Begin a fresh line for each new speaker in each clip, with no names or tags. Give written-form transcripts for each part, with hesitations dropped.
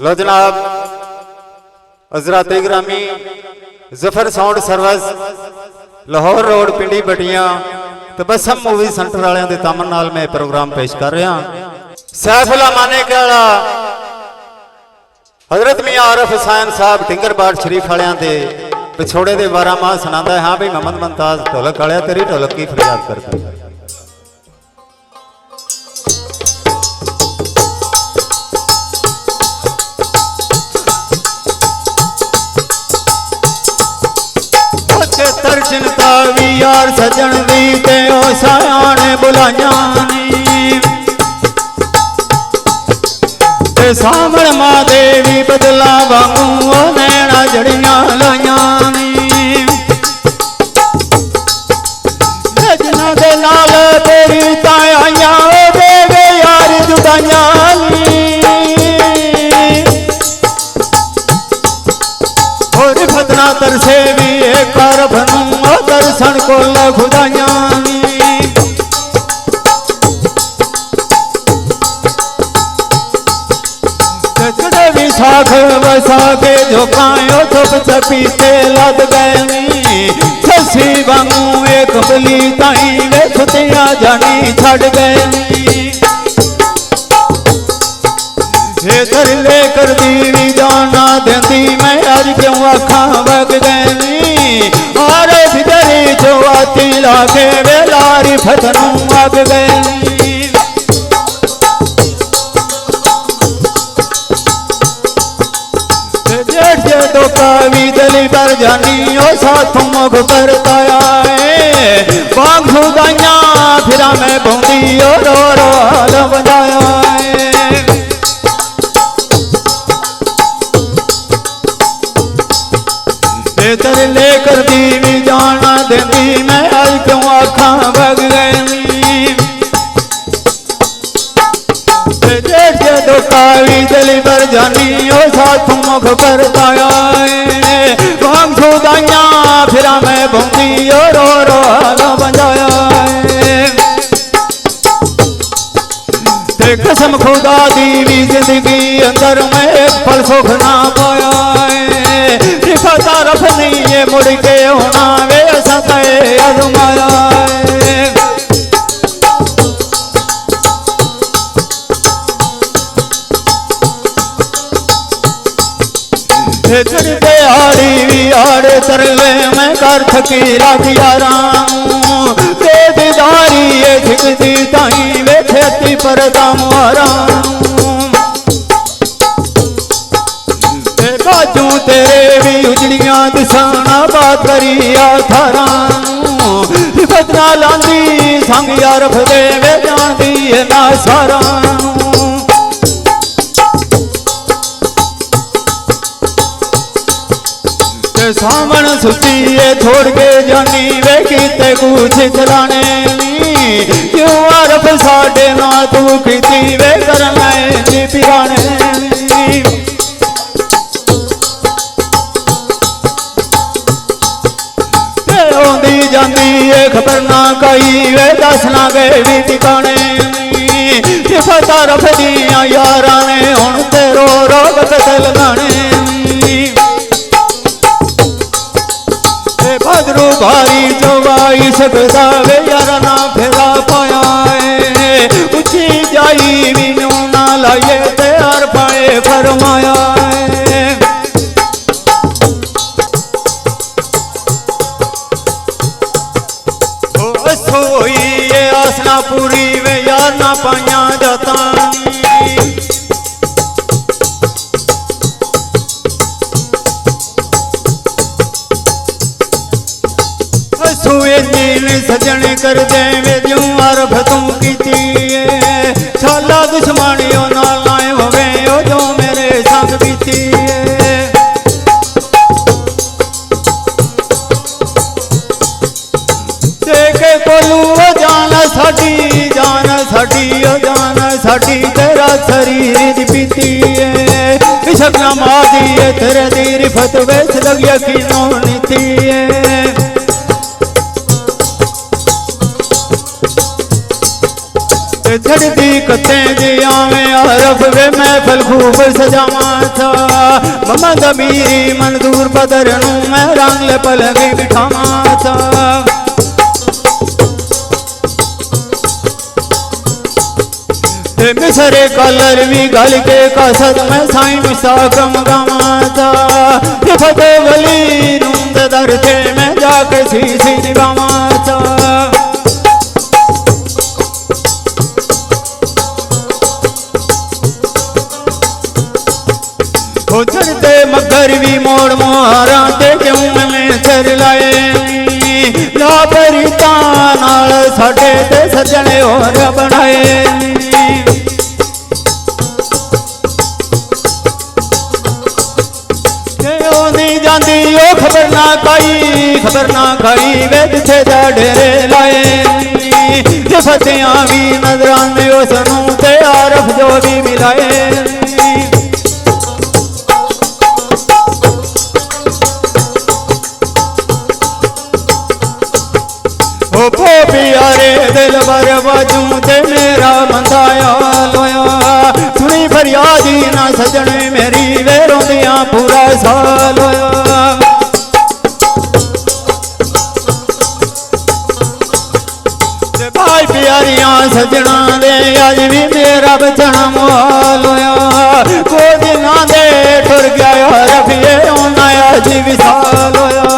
लो जनाब हजरत ग्रामी Zafar sound service Lahore road Pindi बटिया तबस्सम मूवी सेंटर वाले के तमन नाल मैं प्रोग्राम पेश कर रहा। सैफुल्ला मानेक वाला हजरत मियां आरिफ हुसैन साहब टिंगरबाड़ शरीफ वाले के पिछोड़े के बारह माह सुनाता है। हाँ भाई मोहम्मद मुमताज ढोलक वाले तेरी ढोलक की फरियाद करता है। चिंता भी यार सजन दी ते ओ सायाने बुलाया ते सामण मां देवी बदला वांगू ओ नैना जड़ियां लाया सजना दे नाल तेरी ताया देवे यार जुदाइयां और फतना तरसे भी एक बनू दर्शन को खुदाया विशाख बसा के झोंकायो चुप चपी से लद गए ससी वांगू एक बली ताई वे छुटिया जानी छड़ गए इधर लेकर दीवी जाना देती मैं आज क्यों आखा बग गई और फिदरी जो आती लागे वेलारी फतनू आग गई जेठ तो कावी दली पर जानी ओ साथ मुख करता आए बांग खुदाइया फिर मैं बूंदी और हाल बजाया तेर लेकर दीवी जाना देती मैं आज क्यों आखा बग गई तो कावी दली पर जानी ओ साथ मुख करता आए बांग खुदाइया फिर मैं बूंदी और हाल बजाया कसम खुदा दीवी जिंदगी अंदर में एक पल सुख ना पाया तरफ नहीं ये मुड़ के होना वे सताए अजमाया हारी भी आड़े तरले मैं कर थकी रात यारा बेदारी ये झिकती ताई वे खेती पर दामारा बाजू तेरे भी उजड़िया दिसाना बात करी थारा बदना लांदी संग यार फदे वे जानदी है ना सारा सामन सुती है छोड़ के जानी वे कीते कुछ चलाने क्यों आरफ साडे ना तू कीती वे कर मैं पिराने जाती है खबर ना कही वे दसना गए भी ठिकाने पता रख दिया यारा ने हुण तेरो रोग बदल गाने बदरू भारी जो वाई सकता वे यारा ना फेरा पाया उची जाई भी नू ना लाइए तैयार पाए फरमाया पूरी वे यार ना पाया जाता सुए नील सजन कर दे वे जूं आरफ तू कीती छाला दुश्मनियों ना लाए होवे ओ जो मेरे संग बीती देखे कोलू जान साडी तेरा शरीर दी पीती है शकना मादी है तेरे दी रिफत वेच लग यकीनों नीति है झड़ती कते जी आवे आरफ वे मैं महफल खूब सजावा था ममा दमीरी मन दूर बदर नू मैं रंग पलंग बिठावा था मिसरे कलर भी गल के कसद में साइन साकम गावा था फतेह वली नूंद दर थे मैं जाके शीशी निभावा था हो चढ़ते मगर भी मोड़ मोहारा ते क्यों मैं चर लाए ला परिता नाल साडे ते सजने होर बनाए खबर ना खाई वे जिथे जा डेरे लाए फतियां भी नजराने उसनू ते आरफ जो भी मिलाए ओ प्यारे दिल बर बाजू ते मेरा मंदाया लोया सुनी फरियादी ना सजने मेरी वे रोंदियां पूरा साल होया प्यारियां सजना दे अज भी मेरा बचना मोल होया को दिना दे टुर गया रफिए होना अज विशाल होया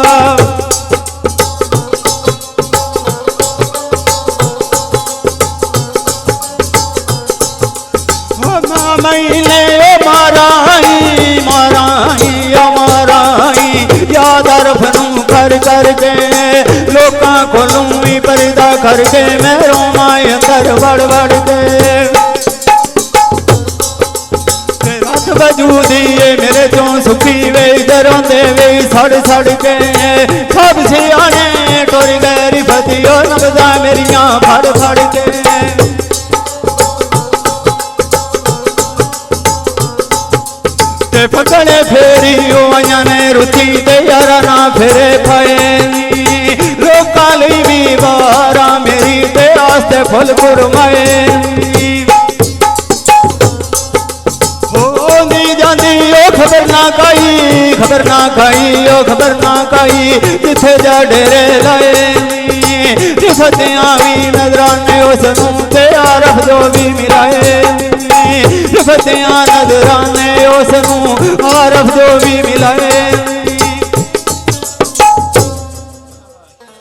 मैंने माराई माराई माराई याद रफनू कर करके लोकां कोलों भी पर्दा करके मैं रोमा अंदर बड़ बड़ के रत वजूदी मेरे चों सुखी वे इधर आंदे वे सड़ सड़ के सब सियाने टुर गए रिफतियो नबदा मेरियां फड़ फड़ के पकड़े फेरी आइया ने रुचि ते यारा ना फेरे पाए लोकां लई भी बारा मेरी ते आस्ते फुल गुरमाए होंदी जांदी ओ खबर ना खाई ओ खबर ना खाई जिथे जा डेरे लाए फतियां भी नजराने उसनू ते आरफ जो भी मिलाए फतियां नजराने उसनू आरफ जो भी मिलाए